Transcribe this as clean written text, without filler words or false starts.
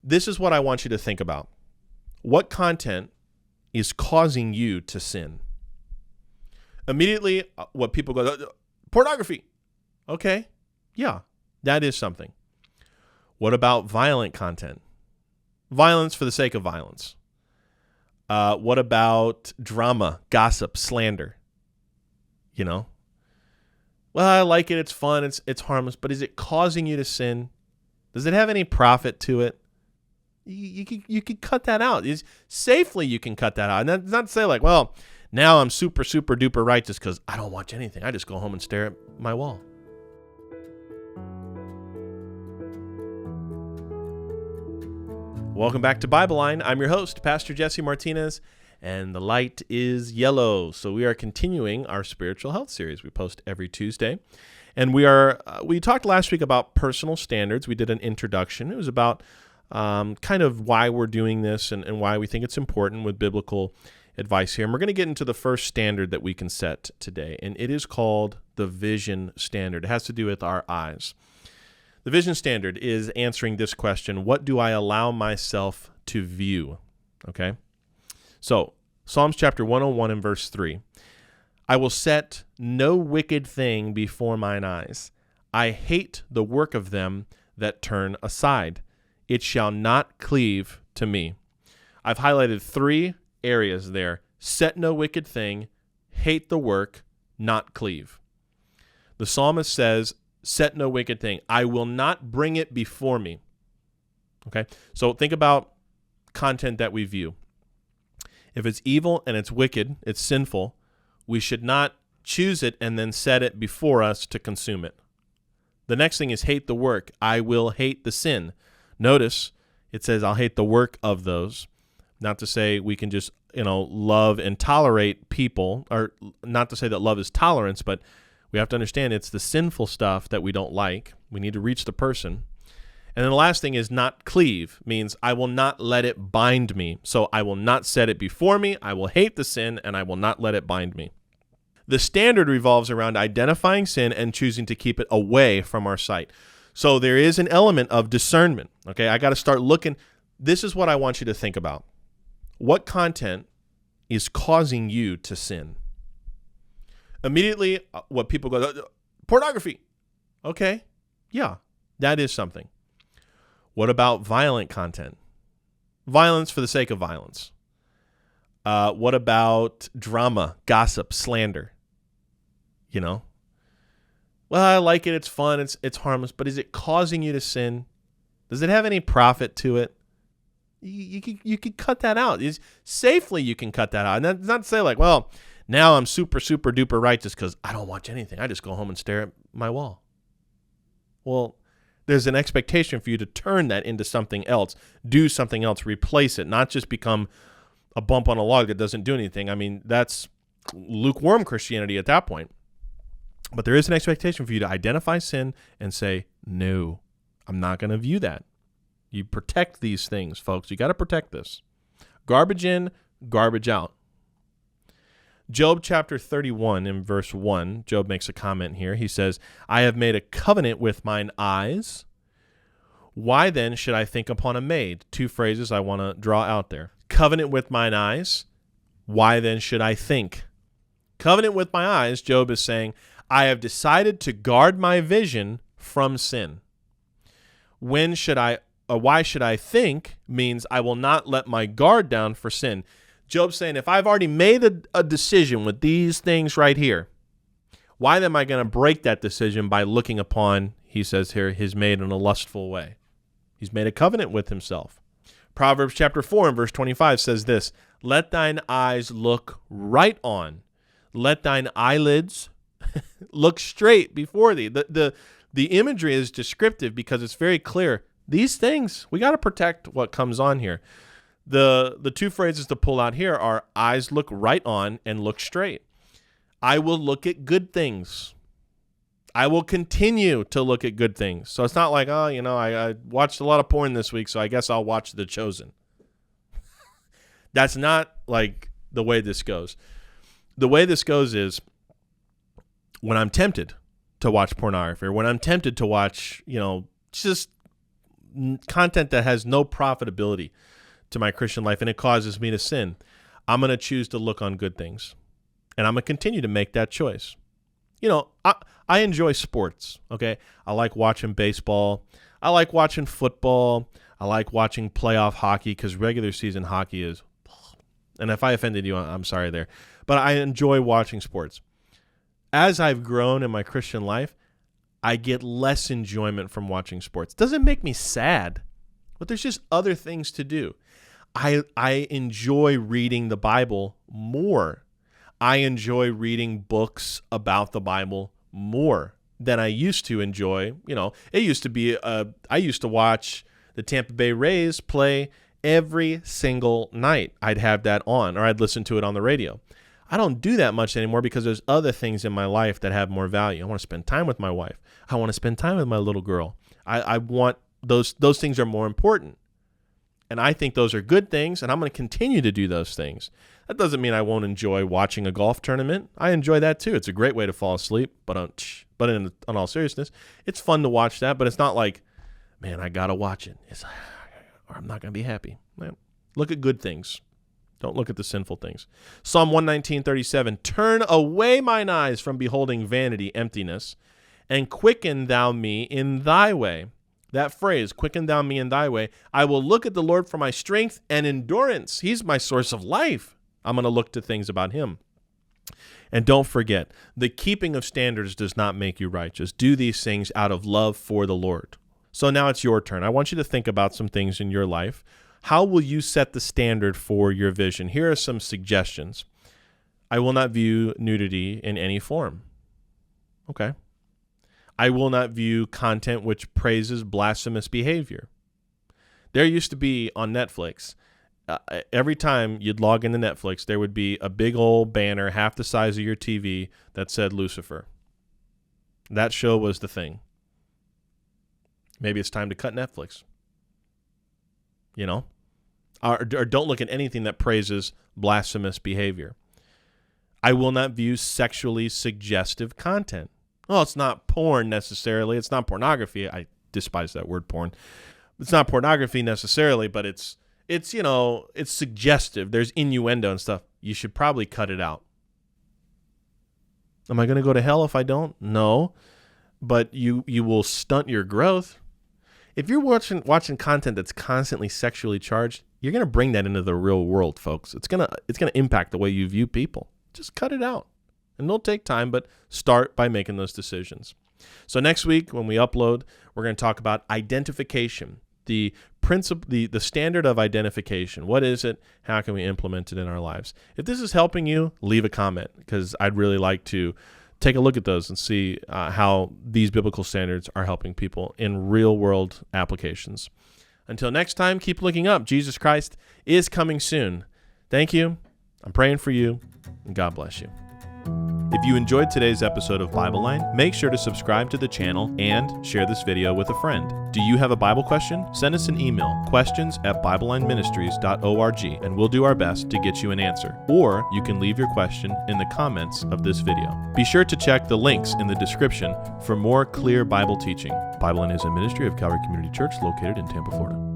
This is what I want you to think about. What content is causing you to sin? Immediately, what people go, pornography. Okay, yeah, that is something. What about violent content? Violence for the sake of violence. What about drama, gossip, slander? You know? Well, I like it. It's fun. It's harmless. But is it causing you to sin? Does it have any profit to it? You could cut that out. Safely you can cut that out. And that's not to say like, well, now I'm super, super duper righteous because I don't watch anything. I just go home and stare at my wall. Welcome back to Bibleline. I'm your host, Pastor Jesse Martinez, and the light is yellow. So we are continuing our spiritual health series. We post every Tuesday. And we talked last week about personal standards. We did an introduction. It was about kind of why we're doing this and why we think it's important with biblical advice here. And we're going to get into the first standard that we can set today, and it is called the vision standard. It has to do with our eyes. The vision standard is answering this question: what do I allow myself to view? Okay? So, Psalms chapter 101 and verse 3. I will set no wicked thing before mine eyes. I hate the work of them that turn aside. It shall not cleave to me. I've highlighted 3 areas there: set no wicked thing, hate the work, not cleave. The psalmist says, set no wicked thing. I will not bring it before me. Okay? So think about content that we view. If it's evil and it's wicked, it's sinful, we should not choose it and then set it before us to consume it. The next thing is hate the work. I will hate the sin. Notice it says I'll hate the work of those. Not to say we can just, love and tolerate people, or not to say that love is tolerance, but we have to understand it's the sinful stuff that we don't like. We need to reach the person. And then the last thing is not cleave, means I will not let it bind me. So I will not set it before me. I will hate the sin, and I will not let it bind me. The standard revolves around identifying sin and choosing to keep it away from our sight. So there is an element of discernment. Okay, I got to start looking. This is what I want you to think about. What content is causing you to sin? Immediately, what people go, pornography. Okay, yeah, that is something. What about violent content? Violence for the sake of violence. What about drama, gossip, slander? Well, I like it. It's fun. It's harmless. But is it causing you to sin? Does it have any profit to it? You could cut that out. Safely you can cut that out. And that's not to say like, well, now I'm super, super duper righteous because I don't watch anything. I just go home and stare at my wall. Well, there's an expectation for you to turn that into something else, do something else, replace it, not just become a bump on a log that doesn't do anything. I mean, that's lukewarm Christianity at that point. But there is an expectation for you to identify sin and say, no, I'm not going to view that. You protect these things, folks. You got to protect this. Garbage in, garbage out. Job chapter 31 in verse 1, Job makes a comment here. He says, I have made a covenant with mine eyes. Why then should I think upon a maid? 2 phrases I want to draw out there. Covenant with mine eyes. Why then should I think? Covenant with my eyes, Job is saying, I have decided to guard my vision from sin. Why should I think means I will not let my guard down for sin. Job's saying, if I've already made a decision with these things right here, why am I going to break that decision by looking upon, he says here, his maid in a lustful way? He's made a covenant with himself. Proverbs chapter 4 and verse 25 says this, let thine eyes look right on. Let thine eyelids look straight before thee. The imagery is descriptive because it's very clear. These things, we got to protect what comes on here. The 2 phrases to pull out here are eyes look right on and look straight. I will look at good things. I will continue to look at good things. So it's not like, I watched a lot of porn this week, so I guess I'll watch The Chosen. That's not like the way this goes. The way this goes is when I'm tempted to watch pornography or when I'm tempted to watch, just content that has no profitability to my Christian life and it causes me to sin, I'm going to choose to look on good things. And I'm going to continue to make that choice. I enjoy sports, okay? I like watching baseball. I like watching football. I like watching playoff hockey because regular season hockey is, and if I offended you, I'm sorry there. But I enjoy watching sports. As I've grown in my Christian life, I get less enjoyment from watching sports. Doesn't make me sad, but there's just other things to do. I enjoy reading the Bible more. I enjoy reading books about the Bible more than I used to enjoy. It used to be, I used to watch the Tampa Bay Rays play every single night. I'd have that on, or I'd listen to it on the radio. I don't do that much anymore because there's other things in my life that have more value. I want to spend time with my wife. I want to spend time with my little girl. I want those things are more important. And I think those are good things, and I'm going to continue to do those things. That doesn't mean I won't enjoy watching a golf tournament. I enjoy that too. It's a great way to fall asleep, but in all seriousness, it's fun to watch that, but it's not like, man, I got to watch it. Or I'm not going to be happy. Man, look at good things. Don't look at the sinful things. Psalm 119:37, turn away mine eyes from beholding vanity, emptiness, and quicken thou me in thy way. That phrase, quicken thou me in thy way. I will look at the Lord for my strength and endurance. He's my source of life. I'm going to look to things about him. And don't forget, the keeping of standards does not make you righteous. Do these things out of love for the Lord. So now it's your turn. I want you to think about some things in your life. How will you set the standard for your vision? Here are some suggestions. I will not view nudity in any form. Okay. I will not view content which praises blasphemous behavior. There used to be on Netflix, every time you'd log into Netflix, there would be a big old banner half the size of your TV that said Lucifer. That show was the thing. Maybe it's time to cut Netflix. Or don't look at anything that praises blasphemous behavior. I will not view sexually suggestive content. Well, it's not porn necessarily. It's not pornography. I despise that word, porn. It's not pornography necessarily, but it's suggestive. There's innuendo and stuff. You should probably cut it out. Am I going to go to hell if I don't? No, but you will stunt your growth. If you're watching content that's constantly sexually charged, you're going to bring that into the real world, folks. It's going to impact the way you view people. Just cut it out. And it'll take time, but start by making those decisions. So next week when we upload, we're going to talk about identification, the principle, the standard of identification. What is it? How can we implement it in our lives? If this is helping you, leave a comment because I'd really like to take a look at those and see how these biblical standards are helping people in real world applications. Until next time, keep looking up. Jesus Christ is coming soon. Thank you. I'm praying for you, and God bless you. If you enjoyed today's episode of Bibleline, make sure to subscribe to the channel and share this video with a friend. Do you have a Bible question? Send us an email, questions@BibleLineMinistries.org, and we'll do our best to get you an answer. Or you can leave your question in the comments of this video. Be sure to check the links in the description for more clear Bible teaching. Bibleline is a ministry of Calvary Community Church located in Tampa, Florida.